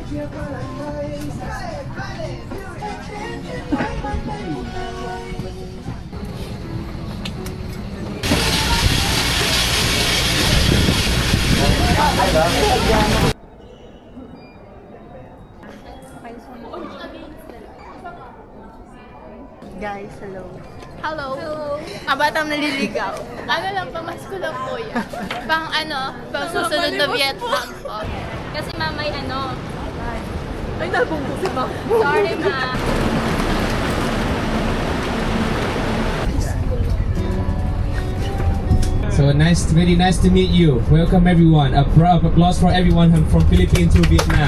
Guys, hello. Hello. Kabatang naliligaw. Ano lang, pamasko lang po yan. Pang susunod na Vietnam po. Kasi mamay Ay, nabunggo si Ma. sorry ma. So very nice to meet you. Welcome everyone. A round of applause for everyone from Philippines to Vietnam.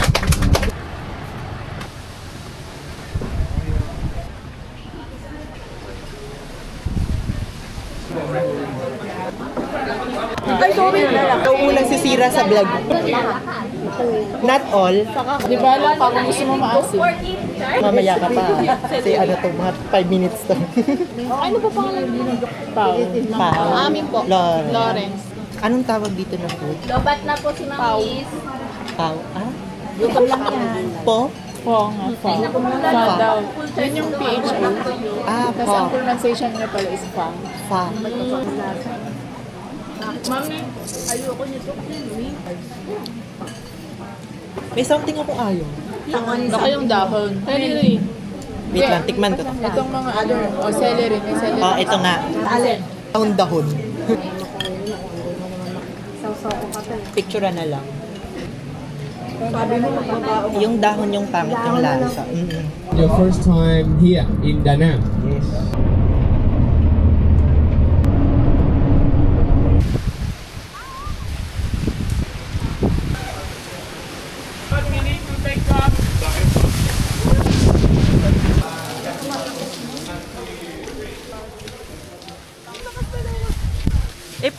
Ay, sorry. Ikaw unang sisira sa vlog. Not all. Di ba lang, parang gusto mo maasin. Mamaya ka pa. Kasi ano to, mga 5 minutes to. Ano pa pangalan mo? Pao. Pao. Amin po. Lawrence. Anong tawag dito na food? Lobat na po si Ma'am Liz. Pao. Ah? Gutom lang yan. Po? Po nga, fa. Fa daw. Yun yung PHA. Ah, Tapos po. ang pronunciation niya pala is fa. Fa. Mami, ayoko nito. May something akong ayaw. Baka yung dahon. Celery. Wait lang, tikman ko to. Itong mga celery. May celery. Oh, ito nga. Dahon-dahon. Picture na lang. Yung dahon yung pangit yung lasa. Your first time here in Da Nang. Yes.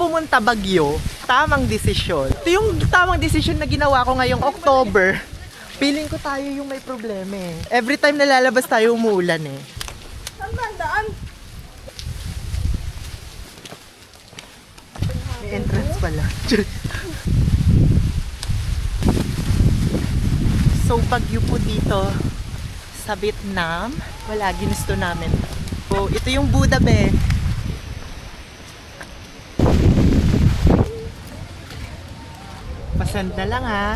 Pumunta Baguio, tamang desisyon. Ito yung tamang desisyon na ginawa ko ngayong October. Feeling ko tayo yung may problema eh. Every time na lalabas tayo, umuulan eh. Saan bandaan? May entrance pala. So, Baguio po dito sa Vietnam. Wala, ginusto namin. So, ito yung Buddha be. Pasend na lang ha.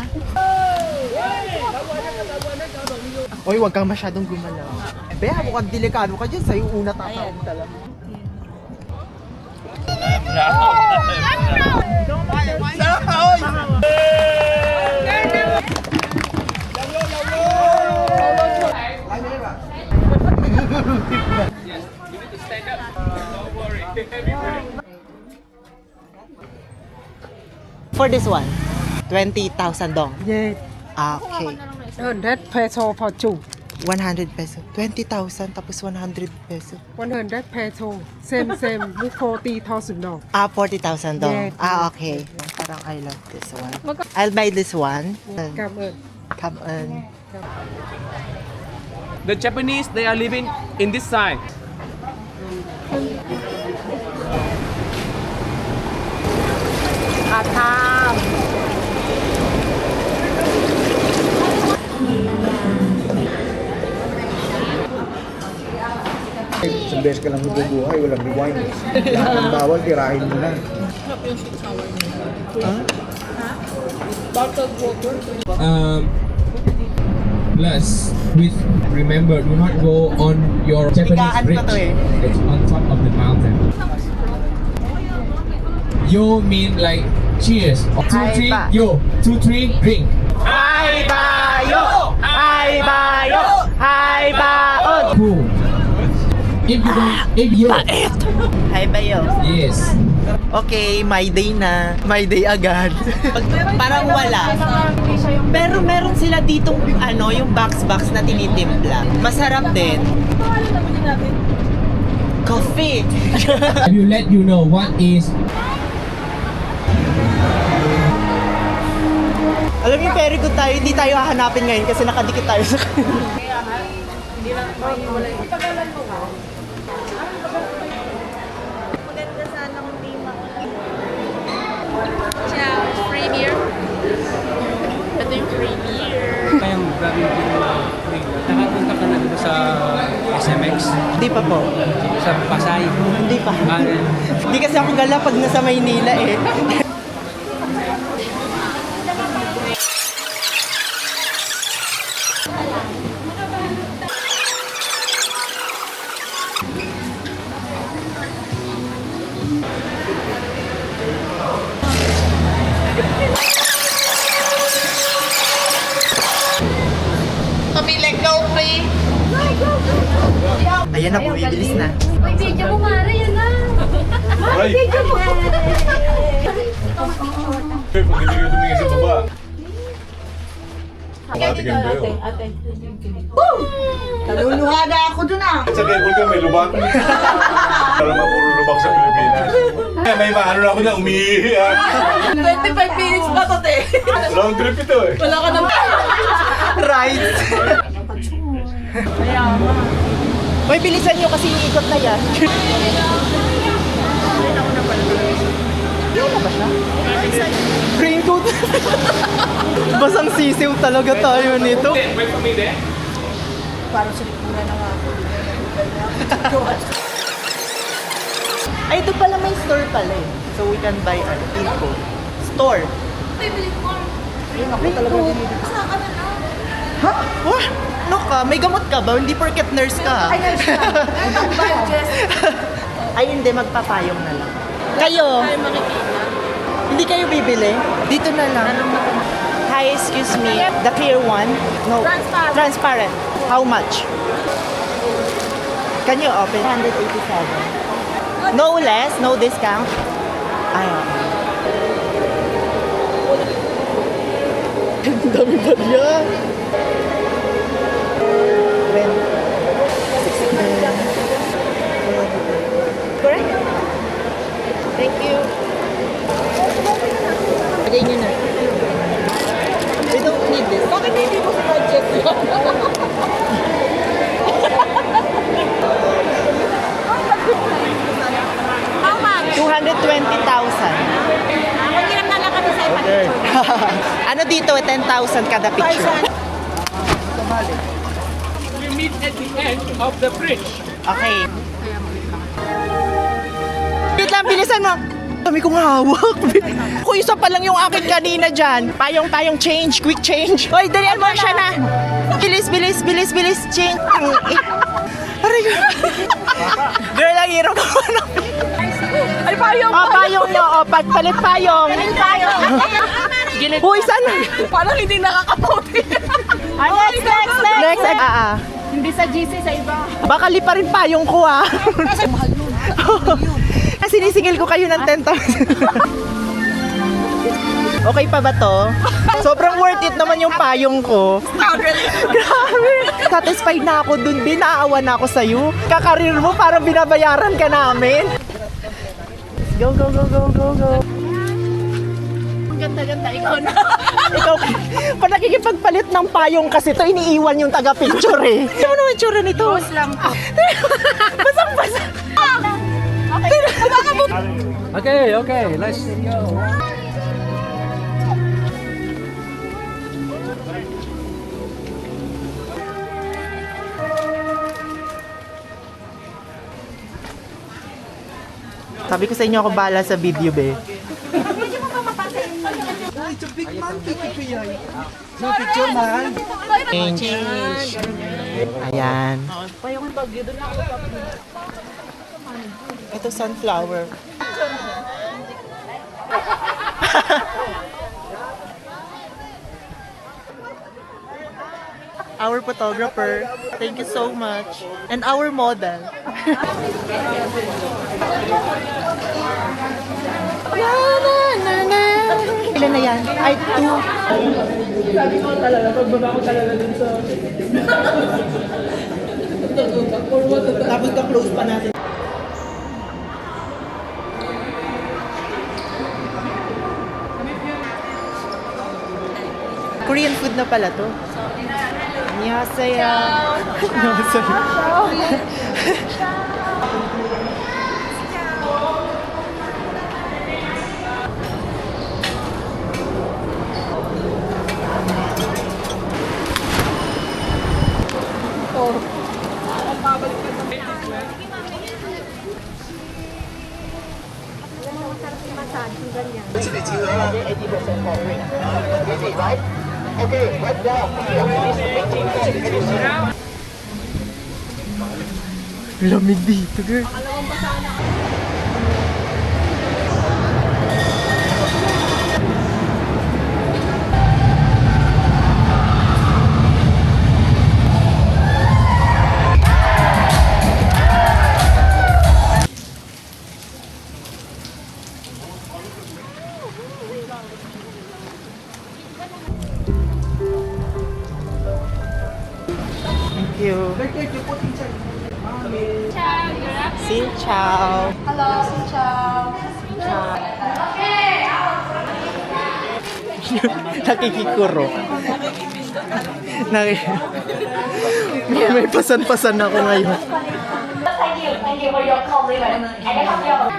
Oy, wag kang masyadong gumalaw. Beha, mukhang delikado ka dyan. Sa'yo una tatawag talaga. For this one, 20,000 dong. Yeah, Ah, okay. 100 peso for two. 100 peso. 20,000 tapos 100 peso. 100 peso. Same, with 40,000 dong. Ah, 40,000 dong. Yeah. Ah, okay. Parang I love this one. I'll buy this one. Cảm ơn. Come on. The Japanese, they are living in this side. Atam! Isang beses ka lang mabubuhay, walang rewind. Lahat ng bawal, tirahin mo na. Plus, with remember, do not go on your Japanese Higaan bridge. pa to eh. It's on top of the mountain. Yo mean like cheers. 2, 3, ba. yo. 2, 3, drink. Ay bayo! Ay bayo! Ay baon! Cool. If you don't, if you Ay bayo. yes. Okay, my day na. My day agad. Parang wala. Pero meron sila ditong yung box na tinitimpla. Masarap din. Coffee. I will let you know what is. Alam niyo, very good tayo. Hindi tayo hahanapin ngayon kasi nakadikit tayo sa Maganda sana kung di Ciao, free beer. Ito yung free beer. Di pa po. Sa Pasay. Hindi pa. Hindi kasi ako gala pag nasa Maynila eh. Ayan na po, bibilis na. May video mo, Mara, yan na. Mara, video mo. Pag hindi ka tumingin sa baba. Makatigil ba yun? Naluluha na ako dun ah. Sa table ka may lubak. Alam mo, puro lubak sa Pilipinas. May maano na ako na umiihi ah. 25 minutes pa to, te. Long trip ito eh. Wala ka naman. Right! Uy, bilisan nyo kasi iikot na yan. Ano ba siya? Raincoat. Basang sisiw talaga tayo nito. Wait for me there. Ay, ito pala may store pala eh. So we can buy info. Store. Ha? What? Ano ka? May gamot ka ba? Hindi porket nurse ka. Ay, nurse ka. Ay, hindi. Magpapayong na lang. Kayo? Hindi kayo bibili? Dito na lang. Hi, excuse me. The clear one? No. Transparent. How much? Can you open? 187. No less? No discount? Ay, ang dami ba yan? Correct? Thank you. Lagay nyo na. We don't need this. Bakit hindi mo sa budget yun? How much? 220,000. Maghiram na lang kami sa iba. Ano dito? 10,000 kada picture. We meet at the end of the bridge. Okay. Wait lang, bilisan mo. Dami kong hawak. Kung isa pa lang yung akin kanina dyan. Payong change, quick change. Hoy, dalian mo siya na. Bilis, change. Aray ko. Girl, ang hirap ko. Ay, payong! Oh, payong nyo. Oh, palit payong. Uy, saan? Parang hindi nakakaputi. Next. Hindi sa GC, sa iba. Baka lipa rin payong ko ah. Sinisingil ko kayo ng 10,000. Okay pa ba to? Sobrang worth it naman yung payong ko. Grabe. Satisfied na ako dun, binaawa na ako sa'yo. Kakarir mo parang binabayaran ka namin. Go. Ang ganda-ganda, ikaw na. Ikaw, pag nakikipagpalit ng payong kasi to, iniiwan yung taga-picture eh. Ano naman yung tsura nito? Post lang po. Basang-basa. Okay, let's go. Sabi ko sa inyo ako bahala sa video, be. Change. Ayan. Ito sunflower. Our photographer, thank you so much. And our model. Ilan na yan? Ay, 2. Sabi ko talaga, pagbaba ko talaga dun sa... Tapos ka-close pa natin. Korean food na pala to. Annyeonghaseyo. Lamig dito, girl. Thank you. Xin chào. Hello, xin chào. Nakikikuro. May pasan-pasan ako ngayon. Thank you for your compliment. And I have your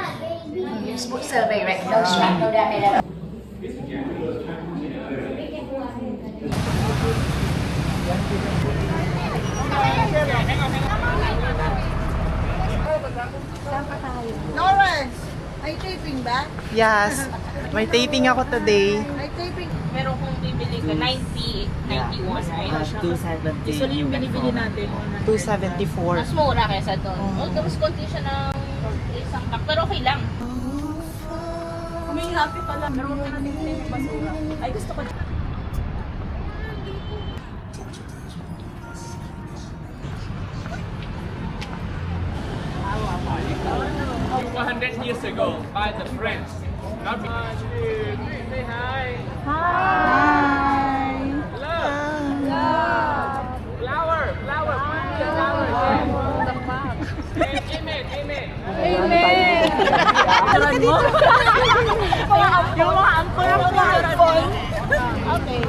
book survey, right? No strap, no damage at all. Lawrence, may taping ba? Yes. May taping ako today. May taping. Meron kong bibili ka, 90, 91, right? 270. Usually yung binibili natin. 274. Mas mura kaysa doon. Oh, tapos konti siya ng isang pack, pero okay lang. May happy pala. Meron ka natin yung basura. Ay, gusto ko. 100 years ago by the French. Not say hi. Hi! Hello. Flower. Amen. Amen! Alam mo? Yung mga ampon ang ampon. Okay.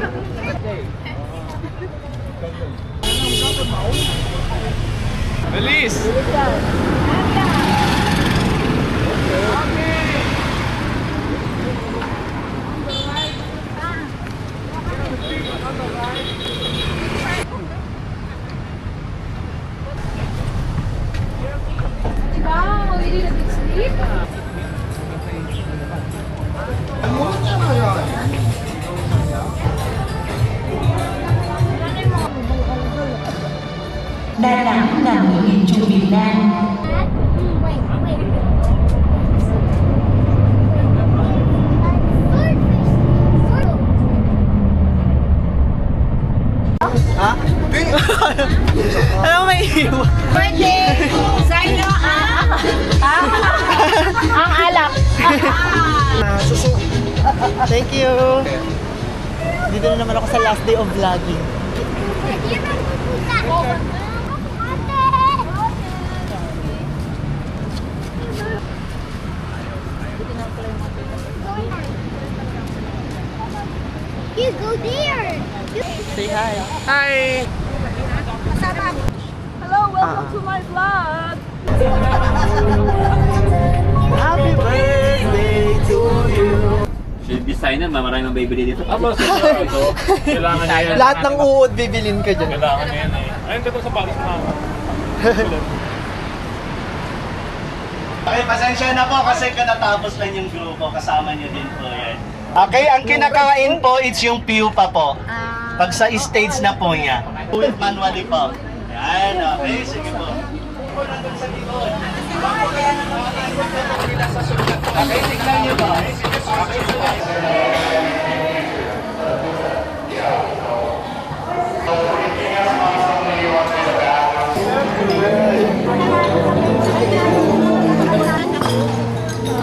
Feliz. Wow, we did a big sleep. Đà Nẵng là một miền Trung Việt Nam. Ha? Ano may iwan? Birthday! Sa'yo ang alak. Susu. Thank you. Dito na naman ako sa last day of vlogging. You go there. Say hi. Hi. Hello, welcome to my vlog. Happy birthday to you. Yung designer, maraming ang bibili dito. Aba, siguro ito. Kailangan niya yan. Lahat ng uod bibilin ka dyan. Kailangan niya yan eh. Ayun ka sa Paris na. Okay, pasensya na po kasi kanatapos lang yung grupo. Kasama niyo din po yan. Okay, ang kinakain po, it's yung piupa po. Pag sa stage na po niya. Do it manually po. Yan, okay, sige po. Okay, tignan niyo po.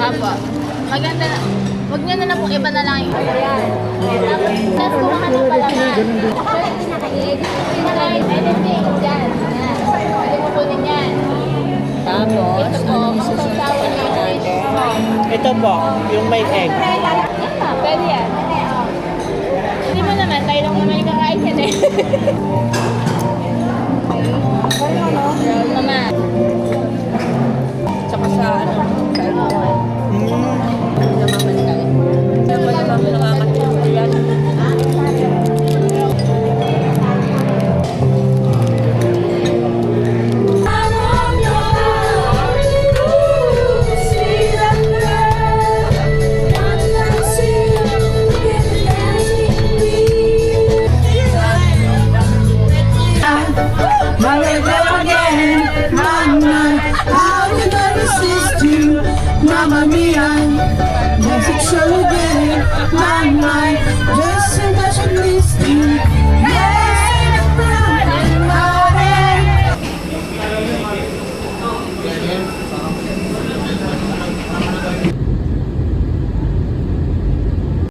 Apo. Maganda na. Huwag niyo na pong iba na lang yung tapos kumakan ng palaman. Anything. Yan. Pwede mo kunin yan. Tapos, Ito po. Magpagsawa niyo. ito po, yung may egg. Yan na. Pwede yan. Hindi mo naman. Tayo lang naman yung kakain yan eh. Roll naman. Tsaka sa ano, sa alcohol. Namamatay. Kaya pala kami nakakatulog yan. Mamma mia, music show again, my mind just